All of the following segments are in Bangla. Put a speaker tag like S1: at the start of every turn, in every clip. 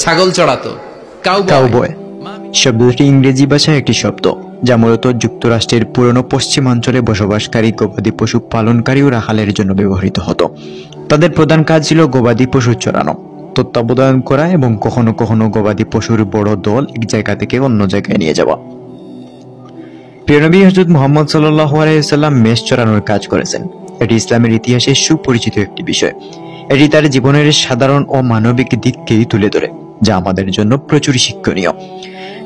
S1: ছাগল চড়াতো।
S2: কাউবয় শব্দটি ইংরেজি ভাষায় একটি শব্দ যা মূলত যুক্তরাষ্ট্রের পুরনো পশ্চিমাঞ্চলে বসবাসকারী গবাদি পশু পালনকারী ও রাখালের জন্য ব্যবহৃত হতো। তাদের প্রধান কাজ ছিল গবাদি পশু চড়ানো, তত্ত্বাবধান করা এবং কখনো কখনো গবাদি পশুর বড় দল এক জায়গা থেকে অন্য জায়গায় নিয়ে যাওয়া। প্রিয় নবী হযরত মুহাম্মদ সাল্লাল্লাহু আলাইহি ওয়াসাল্লাম মেষ চড়ানোর কাজ করেছেন। এটি ইসলামের ইতিহাসে সুপরিচিত একটি বিষয়। এটি তার জীবনের সাধারণ ও মানবিক দিককেই তুলে ধরে, যা আমাদের জন্য প্রচুর শিক্ষণীয়।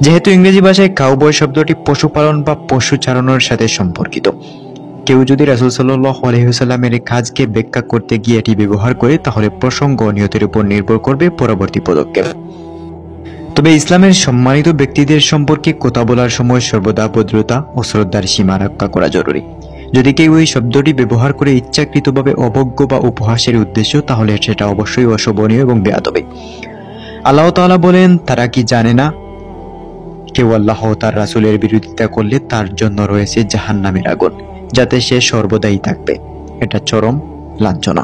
S2: যেহেতু ইংরেজি ভাষায় কাউবয় শব্দটি পশুপালন বা পশু চালানোর সাথে সম্পর্কিত, কেউ যদি রাসূল সাল্লাল্লাহু আলাইহি ওয়াসাল্লামের কাজকে ব্যাখ্যা করতে গিয়ে এটি ব্যবহার করে, তাহলে প্রসঙ্গ ও নিয়তের উপর নির্ভর করবে পরবর্তী পদক্ষেপ। তবে ইসলামের সম্মানিত ব্যক্তিদের সম্পর্কে কথা বলার সময় সর্বদা ভদ্রতা ও শ্রদ্ধার সীমা রক্ষা করা জরুরি। যদি কেউ এই শব্দটি ব্যবহার করে ইচ্ছাকৃতভাবে অবজ্ঞ বা উপহাসের উদ্দেশ্য, তাহলে সেটা অবশ্যই অশোভনীয় এবং বেয়াদবি। আল্লাহ তাআলা বলেন, তারা কি জানে না কেউ আল্লাহ ও তার রাসূলের বিরোধিতা করলে তার জন্য রয়েছে জাহান্নামের আগুন, যাতে সে সর্বদাই থাকবে। এটা চরম লাঞ্ছনা।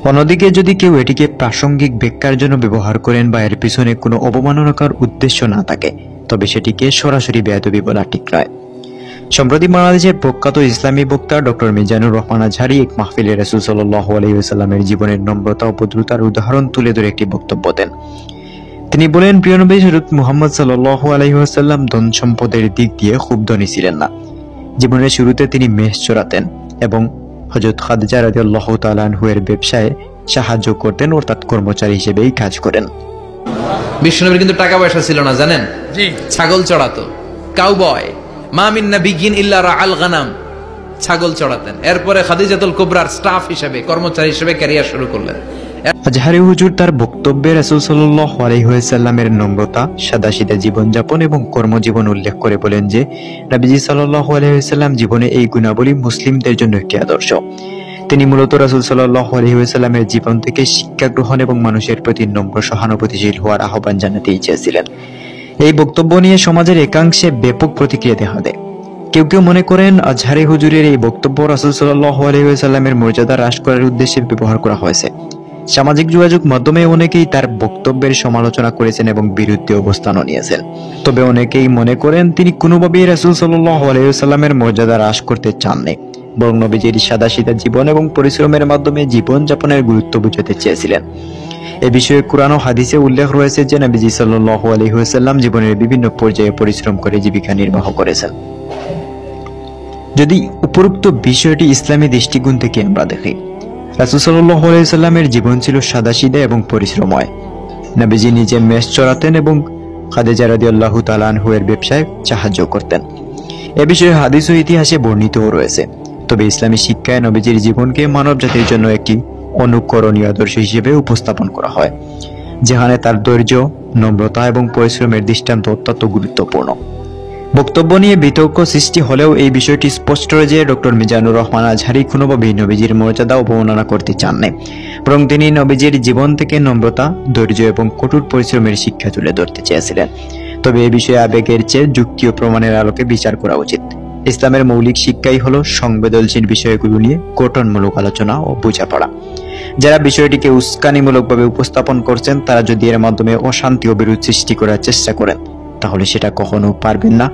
S2: অন্যদিকে যদি কেউ এটিকে প্রাসঙ্গিক ব্যাখ্যার জন্য ব্যবহার করেন বা এর পিছনে কোনো অবমাননাকর উদ্দেশ্য না থাকে, তবে সেটিকে সরাসরি বেয়াদবি বলা ঠিক নয়। সম্প্রতি বাংলাদেশের প্রখ্যাত ইসলামী বক্তা ডক্টর মিজানুর রহমান আজহারী এক মাহফিলে রাসূল সাল্লাল্লাহু আলাইহি ওয়াসাল্লামের জীবনের নম্রতা ও ভদ্রতার উদাহরণ তুলে ধরে একটি বক্তব্য দেন। তিনি বলেন, প্রিয় নবী হযরত মুহাম্মদ সাল্লাল্লাহু আলাইহি ওয়াসাল্লাম ধন সম্পদের দিক দিয়ে খুব ধনী ছিলেন না। জীবনের শুরুতে তিনি মেষ চড়াতেন এবং হযরত খাদিজা রাদিয়াল্লাহু তাআলা আনহুয়ের ব্যবসায় সাহায্য করতেন, অর্থাৎ কর্মচারী হিসেবেই কাজ করেন।
S1: বিশ্বনবীর কিন্তু টাকা পয়সা ছিল না, জানেন? ছাগল চড়াতো। কাউবয়, মা মিন নাবিয়্যিন ইল্লা রাআল গানাম, ছাগল চড়াতেন। এরপরে খাদিজাতুল কুবরার স্টাফ হিসেবে, কর্মচারী হিসেবে ক্যারিয়ার শুরু করলেন।
S2: আজহারী হুজুর তার বক্তব্যে রাসূল সাল্লাল্লাহু আলাইহি ওয়াসাল্লামের নম্রতা, সাদাসিধা জীবনযাপন এবং কর্মজীবন উল্লেখ করে বলেন যে, নবীজি সাল্লাল্লাহু আলাইহি ওয়াসাল্লাম জীবনে এই গুণাবলী মুসলিমদের জন্য একটি আদর্শ। তিনি মূলত রাসূল সাল্লাল্লাহু আলাইহি ওয়াসাল্লামের জীবন থেকে শিক্ষা গ্রহণ এবং মানুষের প্রতি নম্র সহানুভূতিশীল হওয়ার আহ্বান জানাতে চেয়েছিলেন। এই বক্তব্য নিয়ে সমাজের একাংশে ব্যাপক প্রতিক্রিয়া দেখা দেয়। কেউ কেউ মনে করেন আজহারী হুজুরের এই বক্তব্য রাসূল সাল্লাল্লাহু আলাইহি ওয়াসাল্লামের মর্যাদা হ্রাস করার উদ্দেশ্যে ব্যবহার করা হয়েছে। সামাজিক যোগাযোগ মাধ্যমে অনেকেই তার বক্তব্যের সমালোচনা করেছেন এবং বিরুদ্ধে অবস্থানও নিয়েছেন। তবে অনেকেই মনে করেন তিনি কোনোভাবেই রাসূল সাল্লাল্লাহু আলাইহি ওয়াসাল্লামের মর্যাদা হ্রাস করতে চাননি, বরং নবীজির সাদাসিধা জীবন এবং পরিশ্রমের মাধ্যমে জীবন যাপনের গুরুত্ব বুঝাতে চেয়েছিলেন। এ বিষয়ে কুরআন ও হাদিসে উল্লেখ রয়েছে যে নবীজি সাল্লাল্লাহু আলাইহি ওয়াসাল্লাম জীবনের বিভিন্ন পর্যায়ে পরিশ্রম করে জীবিকা নির্বাহ করেছেন। যদি উপরোক্ত বিষয়টি ইসলামী দৃষ্টিকোণ থেকে আমরা দেখি, রাসূল সাল্লাল্লাহু আলাইহি ওয়াসাল্লামের জীবন ছিল সাদাসিধা এবং পরিশ্রমময়। নবীজি নিজে মেষ চড়াতেন এবং খাদিজা রাদিয়াল্লাহু তাআলা আনহুয়ের ব্যবসায় সাহায্য করতেন। এ বিষয়ে হাদিস ও ইতিহাসে বর্ণিতও রয়েছে। তবে ইসলামী শিক্ষায় নবীজির জীবনকে মানব জাতির জন্য একটি অনুকরণীয় আদর্শ হিসেবে উপস্থাপন করা হয়, যেখানে তার ধৈর্য, নম্রতা এবং পরিশ্রমের দৃষ্টান্ত অত্যন্ত গুরুত্বপূর্ণ। বক্তব্য নিয়ে বিতর্ক সৃষ্টি হলেও এই বিষয়টি স্পষ্ট যে ডক্টর মিজানুর রহমান আজহারী কোনোভাবেই নবীজির মর্যাদা অবমাননা করতে চাননি, বরং তিনি নবীজির জীবন থেকে নম্রতা, ধৈর্য এবং কঠোর পরিশ্রমের শিক্ষা তুলে ধরতে চেয়েছিলেন। তবে এ বিষয়ে আবেগের চেয়ে যুক্তি ও প্রমাণের আলোকে বিচার করা উচিত। ইসলামের মৌলিক শিক্ষাই হলো সংবেদনশীল বিষয়গুলো নিয়ে গঠনমূলক আলোচনা ও বোঝাপড়া। যারা বিষয়টিকে উস্কানিমূলকভাবে উপস্থাপন করছেন, তারা যদি এর মাধ্যমে অশান্তি ও বিরোধ সৃষ্টি করার চেষ্টা করেন, তাহলে সেটা কখনো পারবেন না